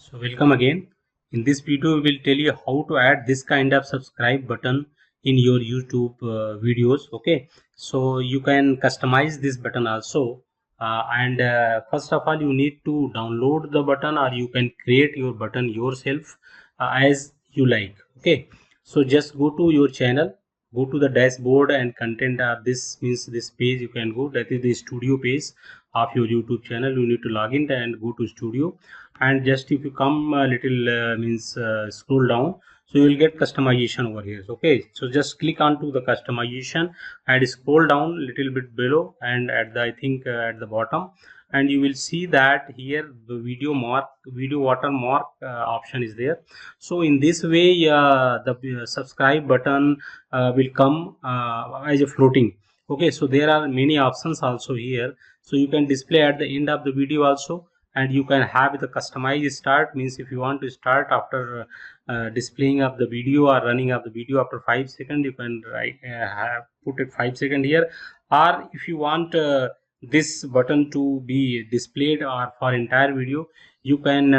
So welcome again. In this video, we will tell you how to add this kind of subscribe button in your YouTube videos. Okay, so you can customize this button also. First of all, you need to download the button, or you can create your button yourself as you like. Okay, so just go to your channel, go to the dashboard and content. This means this page you can go. That is the studio page of your YouTube channel. You need to log in and go to studio, and just if you come a little scroll down, so you will get customization over here. Okay, so just click on to the customization and scroll down a little bit below, and at the at the bottom, and you will see that here the video watermark option is there. So in this way the subscribe button will come as a floating. Okay, so there are many options also here, so you can display at the end of the video also, and you can have the customized start. Means if you want to start after displaying of the video or running of the video after 5 seconds, you can have put it 5 seconds here. Or if you want this button to be displayed or for entire video, you can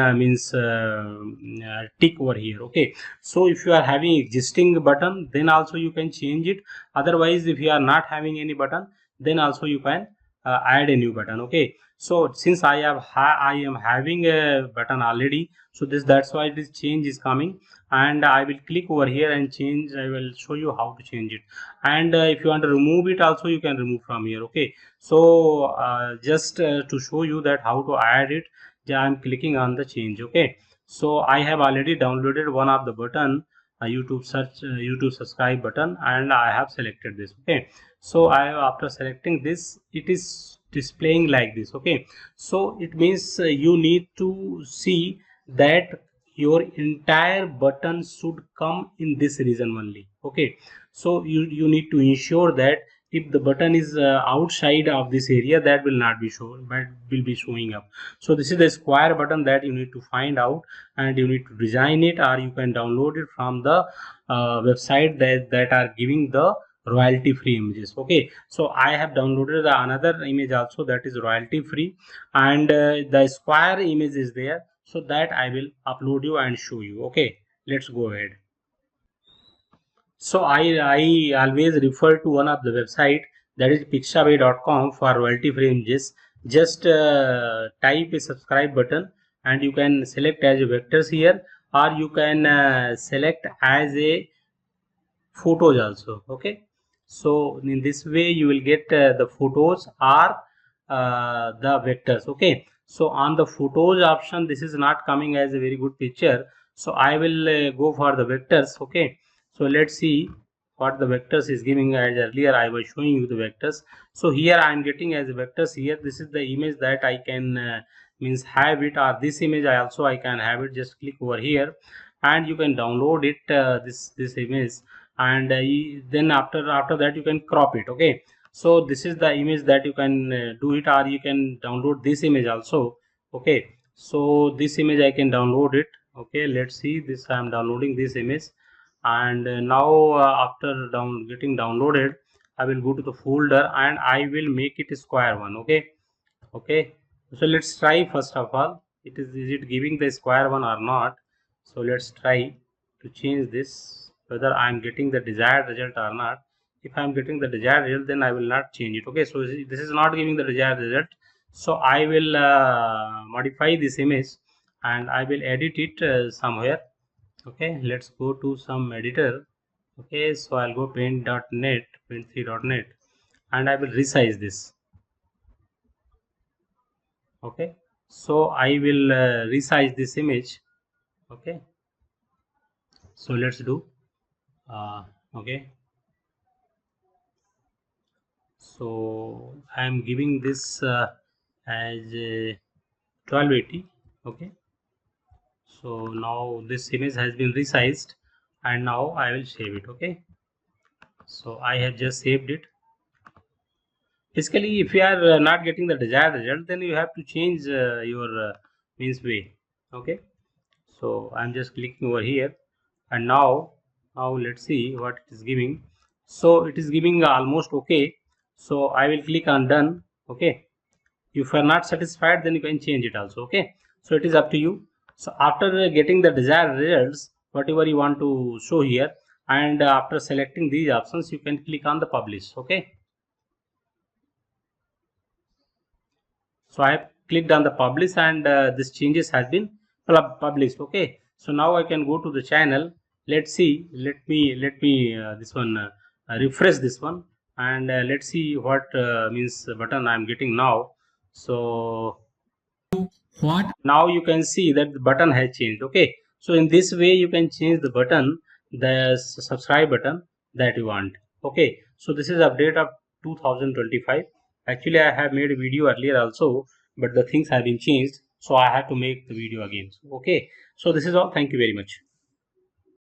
tick over here. Okay, so if you are having existing button, then also you can change it. Otherwise, if you are not having any button, then also you can add a new button. Okay, so since I am having a button already, so that's why this change is coming, and I will click over here and change. I will show you how to change it. And if you want to remove it also, you can remove from here. Okay, so just to show you that how to add it, I'm clicking on the change. Okay, so I have already downloaded one of the button, YouTube subscribe button, and I have selected this. Okay, so after selecting this, it is displaying like this. Okay, so it means you need to see that your entire button should come in this region only. Okay, so you need to ensure that if the button is outside of this area, that will not be shown, but will be showing up. So this is the square button that you need to find out, and you need to design it, or you can download it from the website that are giving the royalty free images. Okay, so I have downloaded another image also that is royalty free, and the square image is there, so that I will upload you and show you. Okay, let's go ahead. So I always refer to one of the website, that is pixabay.com, for royalty free images. Just type a subscribe button, and you can select as a vectors here, or you can select as a photos also. Okay, so in this way you will get the photos or the vectors. Okay, so on the photos option, this is not coming as a very good picture, so I will go for the vectors. Okay, so let's see what the vectors is giving. As earlier I was showing you the vectors, so here I am getting as vectors here. This is the image that I can means have it, or this image I can have it. Just click over here and you can download it, this image, and then after that you can crop it. Okay, so this is the image that you can do it, or you can download this image also. Okay, so this image I can download it. Okay, let's see this. I am downloading this image, and now after getting downloaded, I will go to the folder and I will make it a square one. Okay, okay, so let's try. First of all, is it giving the square one or not? So let's try to change this, whether I am getting the desired result or not. If I am getting the desired result, then I will not change it. Okay, so this is not giving the desired result, so I will modify this image and I will edit it somewhere. Okay, let's go to some editor. Okay, so I'll go paint.net, paint3.net, and I will resize this. Okay, so I will resize this image. Okay, so let's do okay, so I am giving this as 1280. Okay, so now this image has been resized, and now I will save it. Okay, so I have just saved it. Basically, if you are not getting the desired result, then you have to change your means way. Okay, so I'm just clicking over here, and now let's see what it is giving. So it is giving almost okay, so I will click on done. Okay, if you are not satisfied, then you can change it also. Okay, so it is up to you. So after getting the desired results, whatever you want to show here, and after selecting these options, you can click on the publish. Okay. So I have clicked on the publish, and this changes has been published. Okay. So now I can go to the channel. Let's see. Let me this one refresh this one, and let's see what means button I am getting now. So what now you can see that the button has changed. Okay, so in this way you can change the button, the subscribe button that you want. Okay, so this is update of 2025. Actually I have made a video earlier also, but the things have been changed, so I have to make the video again. Okay, so this is all. Thank you very much.